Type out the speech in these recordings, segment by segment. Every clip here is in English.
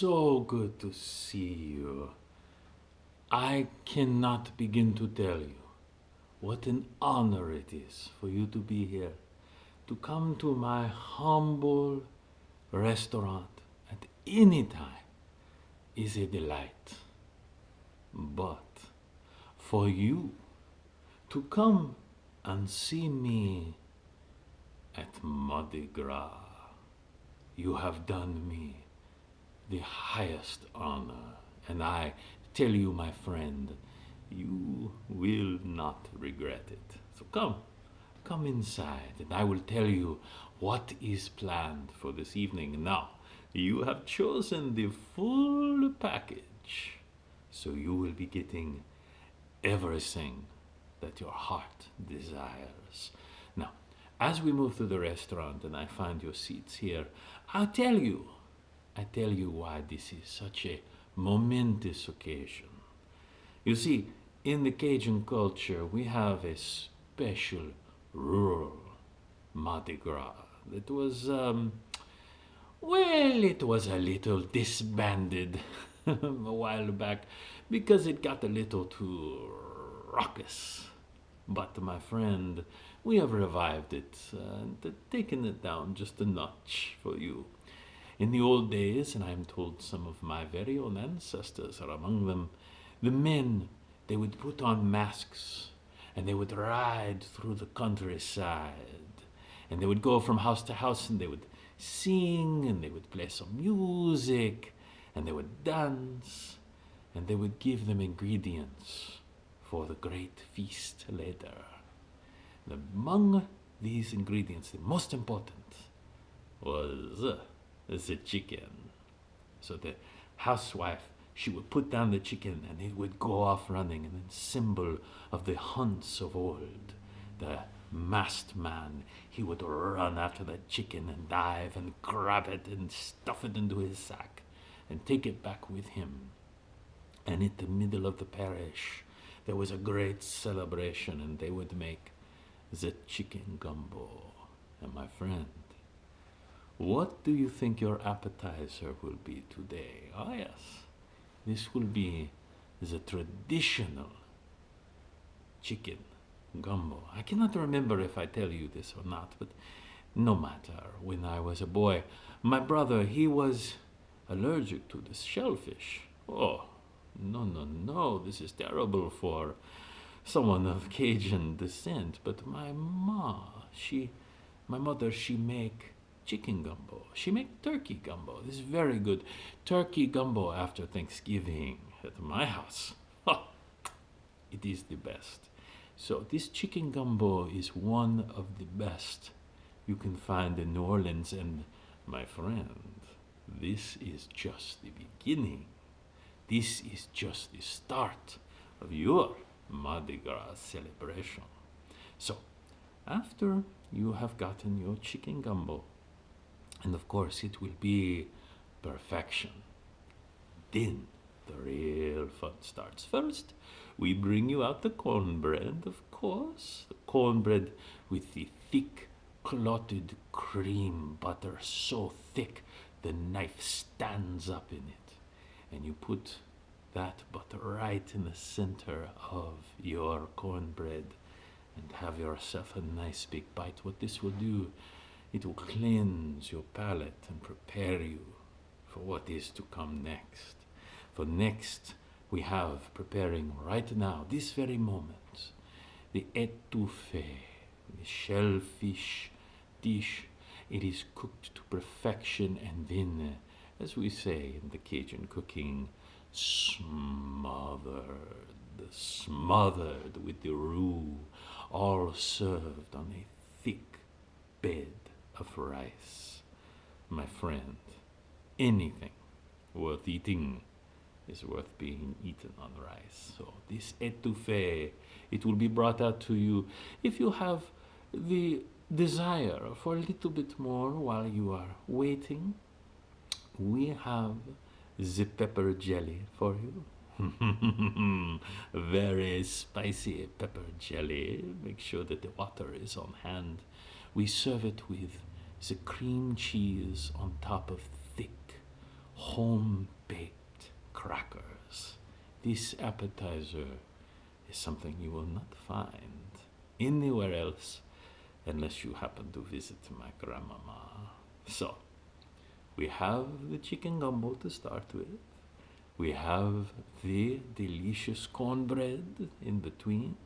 so good to see you. I cannot begin to tell you what an honor it is for you to be here, to come to my humble restaurant at any time is a delight. But for you to come and see me at Mardi Gras, you have done me the highest honor, and I tell you, my friend, you will not regret it. So come inside, and I will tell you what is planned for this evening. Now, you have chosen the full package, so you will be getting everything that your heart desires. Now, as we move through the restaurant and I find your seats here, I'll tell you I tell you why this is such a momentous occasion. You see, in the Cajun culture, we have a special rural Mardi Gras that was, well, it was a little disbanded a while back because it got a little too raucous. But my friend, we have revived it and taken it down just a notch for you. In the old days, and I'm told some of my very own ancestors are among them, the men, they would put on masks and they would ride through the countryside and they would go from house to house and they would sing and they would play some music and they would dance and they would give them ingredients for the great feast later. And among these ingredients, the most important was the chicken. So the housewife, she would put down the chicken and it would go off running, and then symbol of the hunts of old, the masked man, he would run after that chicken and dive and grab it and stuff it into his sack and take it back with him. And in the middle of the parish, there was a great celebration and they would make the chicken gumbo. And my friend, what do you think your appetizer will be today? Ah, yes, this will be the traditional chicken gumbo. I cannot remember if I tell you this or not, but no matter. When I was a boy, my brother, he was allergic to the shellfish. Oh, no, this is terrible for someone of Cajun descent. But my mother, she make chicken gumbo. She make turkey gumbo. This is very good. Turkey gumbo after Thanksgiving at my house. Oh, it is the best. So this chicken gumbo is one of the best you can find in New Orleans. And my friend, this is just the beginning. This is just the start of your Mardi Gras celebration. So, after you have gotten your chicken gumbo, and of course it will be perfection, then the real fun starts. First, we bring you out the cornbread, of course. The cornbread with the thick, clotted cream butter, so thick the knife stands up in it. And you put that butter right in the center of your cornbread and have yourself a nice big bite. What this will do, it will cleanse your palate and prepare you for what is to come next. For next, we have preparing right now, this very moment, the étouffée, the shellfish dish. It is cooked to perfection and then, as we say in the Cajun cooking, smothered with the roux, all served on a thick bed of rice. My friend, anything worth eating is worth being eaten on rice. So this étouffée, it will be brought out to you if you have the desire for a little bit more while you are waiting. We have the pepper jelly for you. Very spicy pepper jelly. Make sure that the water is on hand. We serve it with the cream cheese on top of thick home-baked crackers. This appetizer is something you will not find anywhere else unless you happen to visit my grandmama. So, we have the chicken gumbo to start with. We have the delicious cornbread in between.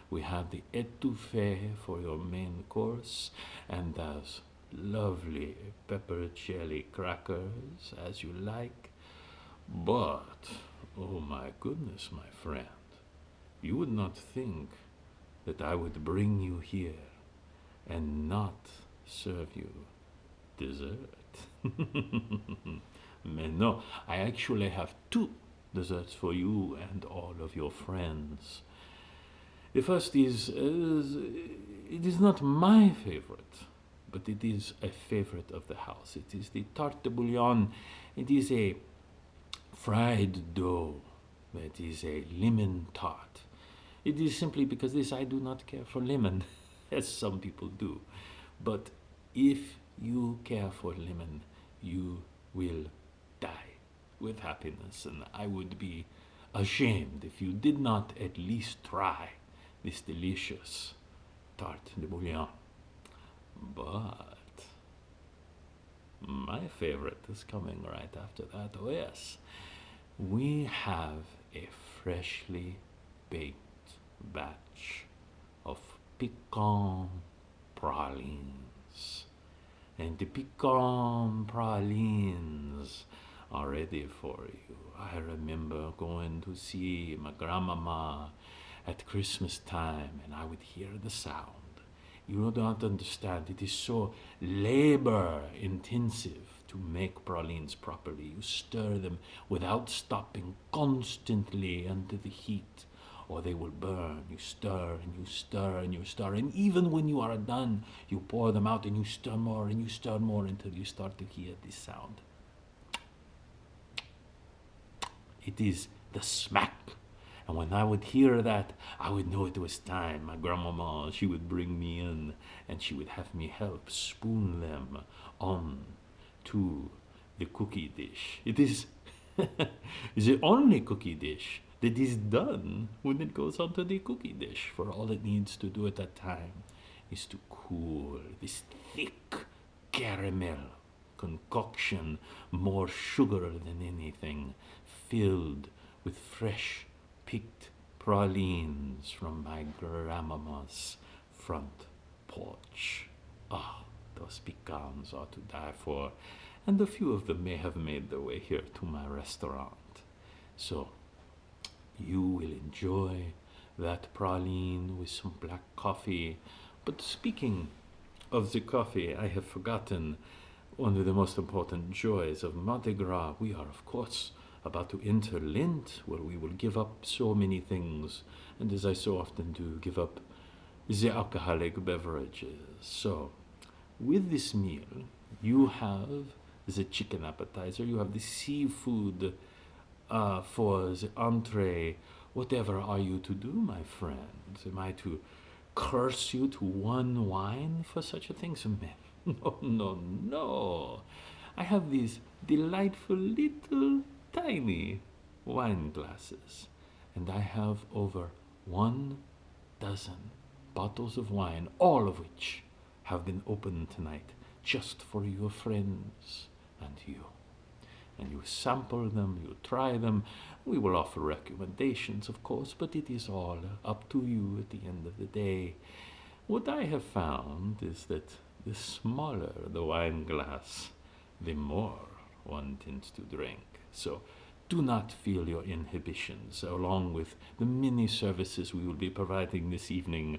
We have the etouffee for your main course, and those lovely pepper jelly crackers as you like. But, oh my goodness, my friend, you would not think that I would bring you here and not serve you dessert. Mais no, I actually have two desserts for you and all of your friends. The first it is not my favorite, but it is a favorite of the house. It is the tarte de bouillon. It is a fried dough that is a lemon tart. It is simply because this I do not care for lemon, as some people do. But if you care for lemon, you will die with happiness, and I would be ashamed if you did not at least try this delicious tarte de bouillon. But my favorite is coming right after that. Oh yes, we have a freshly baked batch of pecan pralines. And the pecan pralines are ready for you. I remember going to see my grandmama at Christmas time, and I would hear the sound. You don't understand. It is so labor intensive to make pralines properly. You stir them without stopping constantly under the heat, or they will burn. You stir and you stir and you stir, and even when you are done, you pour them out and you stir more and you stir more until you start to hear this sound. It is the smack. And when I would hear that, I would know it was time. My grandmama, she would bring me in and she would have me help spoon them on to the cookie dish. It is the only cookie dish that is done when it goes onto the cookie dish. For all it needs to do at that time is to cool this thick caramel concoction, more sugar than anything, filled with fresh picked pralines from my grandmama's front porch. Ah, those pecans are to die for, and a few of them may have made their way here to my restaurant. So, you will enjoy that praline with some black coffee. But speaking of the coffee, I have forgotten one of the most important joys of Mardi Gras. We are, of course, about to enter Lent, where we will give up so many things, and as I so often do, give up the alcoholic beverages. So, with this meal, you have the chicken appetizer, you have the seafood for the entree. Whatever are you to do, my friend? Am I to curse you to one wine for such a thing? So, man, no, no, no. I have these delightful little tiny wine glasses, and I have over 1 dozen bottles of wine, all of which have been opened tonight just for your friends and you. And you sample them, you try them. We will offer recommendations, of course, but it is all up to you at the end of the day. What I have found is that the smaller the wine glass, the more one tends to drink. So do not feel your inhibitions. Along with the many services we will be providing this evening,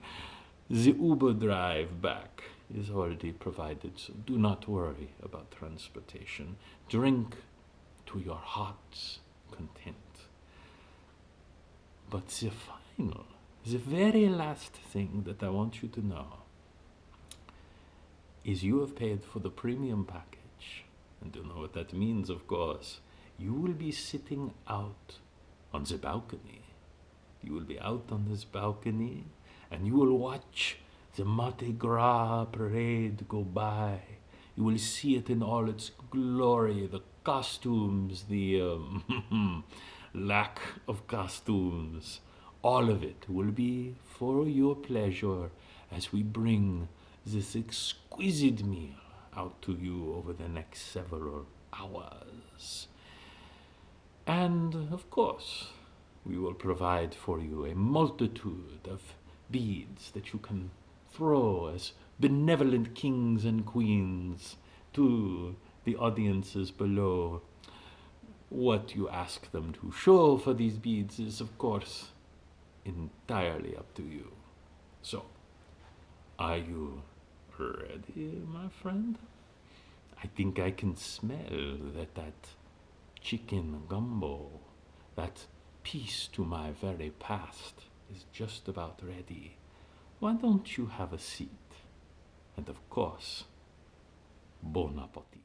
the Uber drive back is already provided, so do not worry about transportation. Drink to your heart's content. But the very last thing that I want you to know is you have paid for the premium package. And you know what that means, of course. You will be sitting out on the balcony. You will be out on this balcony and you will watch the Mardi Gras parade go by. You will see it in all its glory. The costumes, the lack of costumes, all of it will be for your pleasure as we bring this exquisite meal out to you over the next several hours. And of course, we will provide for you a multitude of beads that you can throw as benevolent kings and queens to the audiences below. What you ask them to show for these beads is, of course, entirely up to you. So, are you ready, my friend? I think I can smell that chicken gumbo, that piece to my very past, is just about ready. Why don't you have a seat? And of course, bon appetit.